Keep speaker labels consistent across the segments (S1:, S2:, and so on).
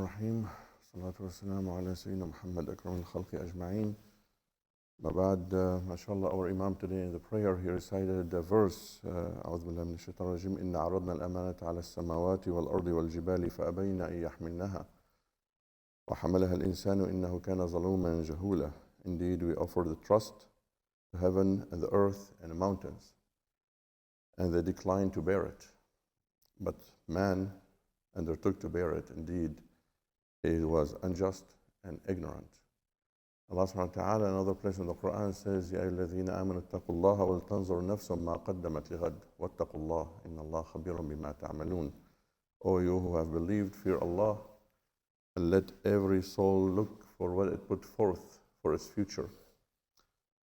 S1: الرحيم الصلاة والسلام على سيدنا محمد أكرم الخلق أجمعين. ما بعد, mashallah, our Imam today in the prayer, he recited the verse, أعوذ بالله من الشيطان الرجيم, إن عرضنا الأمانة على السماوات والأرض والجبال فأبين أن يحملنها وحملها الإنسان إنه كان ظلوما جهولا. Indeed, we offer the trust to heaven and the earth and the mountains, and they declined to bear it. But man undertook to bear it. Indeed, he was unjust and ignorant. Allah subhanahu wa ta'ala, another place in the Quran says, يَا أَيُّهَا الَّذِينَ آمَنُوا اتَّقُوا اللَّهَ وَلْتَنظُرْ نَفْسٌ مَا قَدَّمَتْ لِغَدٍ وَاتَّقُوا اللَّهَ إِنَّ اللَّهَ خَبِيرٌ بِمَا تَعْمَلُونَ. O you who have believed, fear Allah, and let every soul look for what it put forth for its future.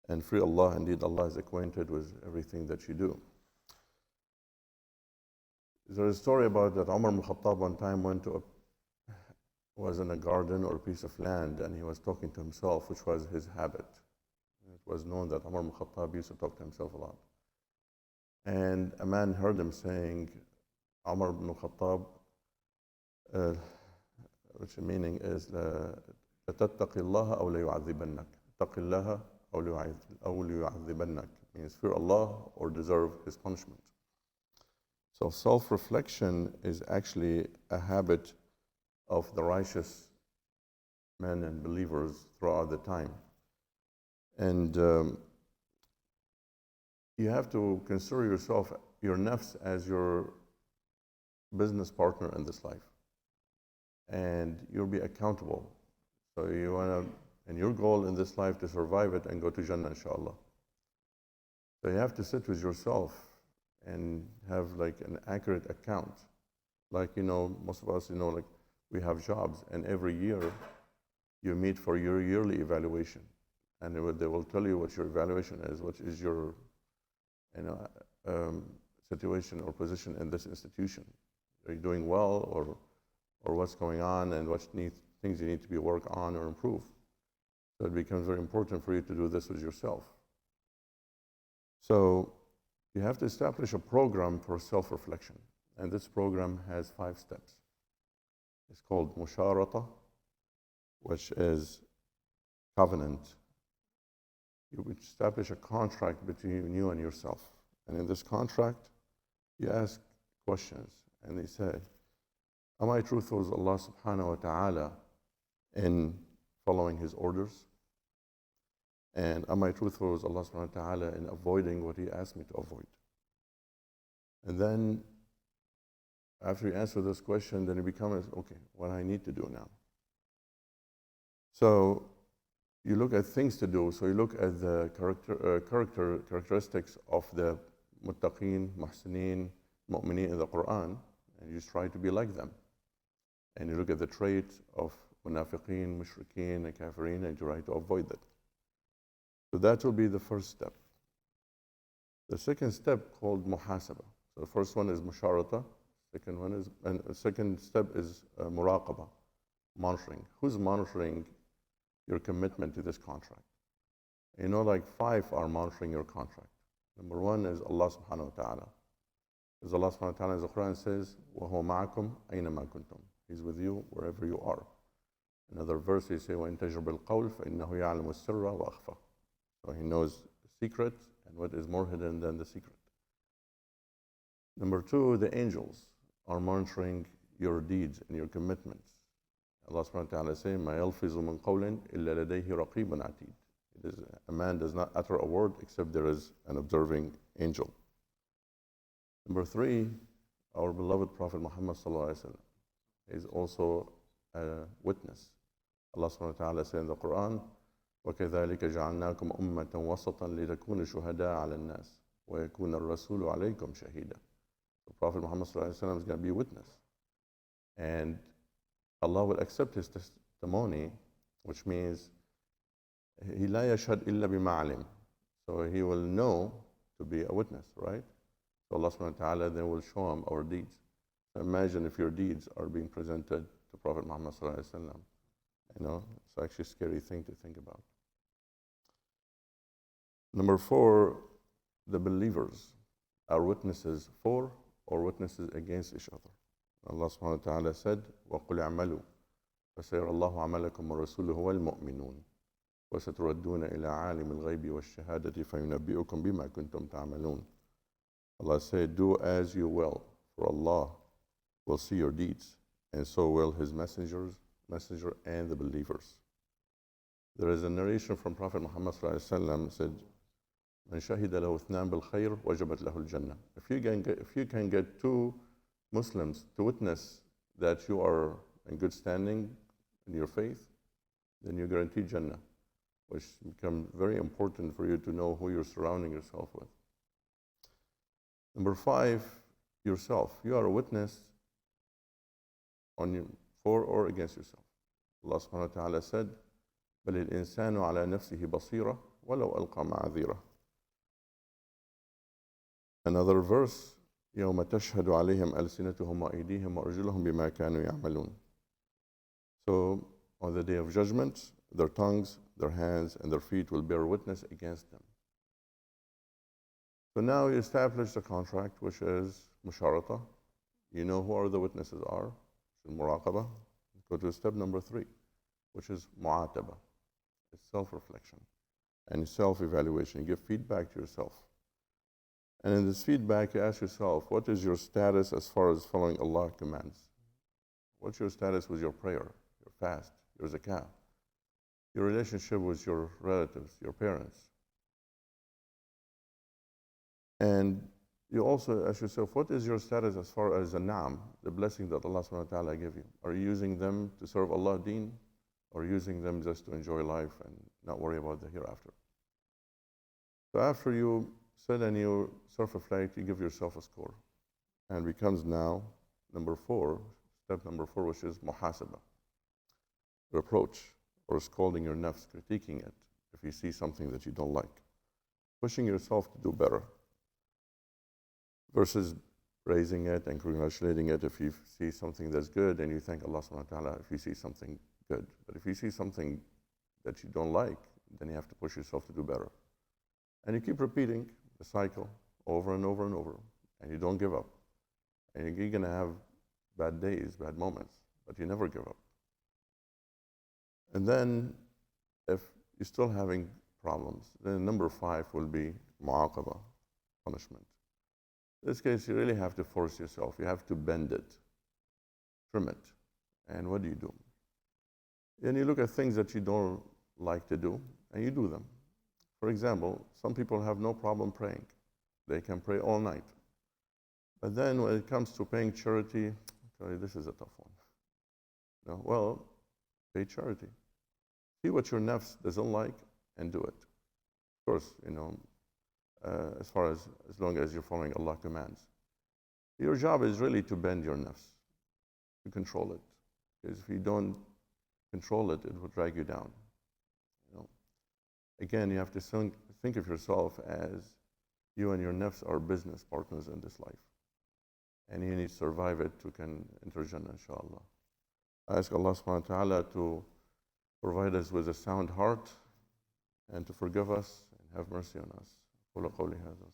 S1: And fear Allah, indeed Allah is acquainted with everything that you do. There's a story about that Umar ibn Khattab one time was in a garden or a piece of land, and he was talking to himself, which was his habit. It was known that Umar ibn Khattab used to talk to himself a lot. And a man heard him saying, Umar ibn Khattab, which the meaning is, لَتَتَّقِ اللَّهَ أَوْ لَيُعَذِّبَنَّكَ اتَّقِ اللَّهَ أَوْ لَيُعَذِّبَنَّكَ, means fear Allah or deserve His punishment. So self-reflection is actually a habit of the righteous men and believers throughout the time. And you have to consider yourself, your nafs, as your business partner in this life. And you'll be accountable. So you want to, and your goal in this life to survive it and go to Jannah, inshallah. So you have to sit with yourself and have like an accurate account. Like, most of us, like, we have jobs, and every year you meet for your yearly evaluation, and they will tell you what your evaluation is, what is your situation or position in this institution. Are you doing well, or what's going on, and what things you need to be work on or improve? So it becomes very important for you to do this with yourself. So you have to establish a program for self-reflection, and this program has 5 steps. It's called musharata, which is covenant. You would establish a contract between you and yourself. And in this contract, you ask questions. And they say, am I truthful with Allah subhanahu wa ta'ala in following His orders? And am I truthful with Allah subhanahu wa ta'ala in avoiding what He asked me to avoid? And then after you answer this question, then it becomes, okay, what I need to do now. So you look at things to do. So you look at the characteristics of the muttaqeen, muhsineen, mu'mineen in the Quran, and you try to be like them. And you look at the traits of munafiqeen, mushrikeen, and kafirin, and you try to avoid that. So that will be the first step. The second step called muhasabah. So the first one is musharata. The second step is muraqabah, monitoring. Who's monitoring your commitment to this contract? Like 5 are monitoring your contract. Number 1 is Allah subhanahu wa ta'ala. Because Allah subhanahu wa ta'ala in the Quran says, وَهُوَ مَعَكُمْ أَيْنَمَا كُنْتُمْ. He's with you wherever you are. Another verse he says, وَإِن تَجْرُ بِالْقَوْلِ فَإِنَّهُ يَعْلَمُ السِّرَّ وَأَخْفَى. So He knows the secret and what is more hidden than the secret. Number 2, the angels are monitoring your deeds and your commitments. Allah subhanahu wa ta'ala says, مَا يَلْفِظُ مِنْ قَوْلٍ إِلَّا لَدَيْهِ رَقِيبٌ عَتِيدٌ. A man does not utter a word except there is an observing angel. Number 3, our beloved Prophet Muhammad sallallahu alaihi wasallam is also a witness. Allah subhanahu wa ta'ala says in the Quran, وَكَذَلِكَ جَعَلْنَاكُمْ أُمَّةً وَسَطًا لِتَكُونُوا شُهَدَاءَ عَلَى النَّاسِ وَيَكُونَ الرَّسُولُ عَلَيْكُمْ شَهِيدًا. The Prophet Muhammad sallallahu alaihi wasallam is going to be a witness. And Allah will accept his testimony, which means he لا يشهد إلا بما علم. So he will know to be a witness, right? So Allah subhanahu wa ta'ala then will show him our deeds. So imagine if your deeds are being presented to Prophet Muhammad sallallahu alaihi wasallam. It's actually a scary thing to think about. Number 4, the believers are witnesses for or witnesses against each other. Allah subhanahu wa ta'ala said, وَقُلْ اعْمَلُوا فسيرى الله عملكم ورسوله والمؤمنون وستردون إلى عالم الغيب والشهادة فينبئكم بما كنتم تعملون. Allah said, do as you will, for Allah will see your deeds, and so will His messenger and the believers. There is a narration from Prophet Muhammad ﷺ said, من شهد له اثنان بالخير وجبت له الجنة. If you can get two Muslims to witness that you are in good standing in your faith, then you're guaranteed Jannah, which becomes very important for you to know who you're surrounding yourself with. Number 5, yourself. You are a witness on you, for or against yourself. Allah subhanahu wa ta'ala said, بل الإنسان على نفسه بصيرة ولو ألقى معاذيره. Another verse, يوم تشهد عليهم ألسنتهم وأيديهم وأرجلهم بما كانوا يعملون. So on the day of judgment, their tongues, their hands, and their feet will bear witness against them. So now you establish the contract, which is musharata. You know who are the witnesses are, which is muraqaba. Go to step number 3, which is mu'ataba. It's self-reflection and self-evaluation. You give feedback to yourself. And in this feedback, you ask yourself, what is your status as far as following Allah's commands? What's your status with your prayer, your fast, your zakah, your relationship with your relatives, your parents? And you also ask yourself, what is your status as far as the na'am, the blessing that Allah subhanahu wa ta'ala gave you? Are you using them to serve Allah deen, or using them just to enjoy life and not worry about the hereafter? So after you sit and you self-reflect, you give yourself a score. And becomes now number 4, step number 4, which is muhasabah. Reproach, or scolding your nafs, critiquing it if you see something that you don't like. Pushing yourself to do better, versus praising it and congratulating it if you see something that's good and you thank Allah subhanahu wa ta'ala if you see something good. But if you see something that you don't like, then you have to push yourself to do better. And you keep repeating the cycle over and over and over, and you don't give up. And you're going to have bad days, bad moments, but you never give up. And then if you're still having problems, then number 5 will be mu'aqaba, punishment. In this case, you really have to force yourself. You have to bend it, trim it. And what do? Then you look at things that you don't like to do, and you do them. For example, some people have no problem praying. They can pray all night. But then when it comes to paying charity, okay, this is a tough one. No, well, pay charity. See what your nafs doesn't like and do it. Of course, as long as you're following Allah's commands. Your job is really to bend your nafs, to control it. Because if you don't control it, it will drag you down. Again, you have to think of yourself as you and your nafs are business partners in this life. And you need to survive it to can enter Jannah, inshallah. I ask Allah subhanahu wa ta'ala to provide us with a sound heart and to forgive us and have mercy on us. قولوا قولي هذا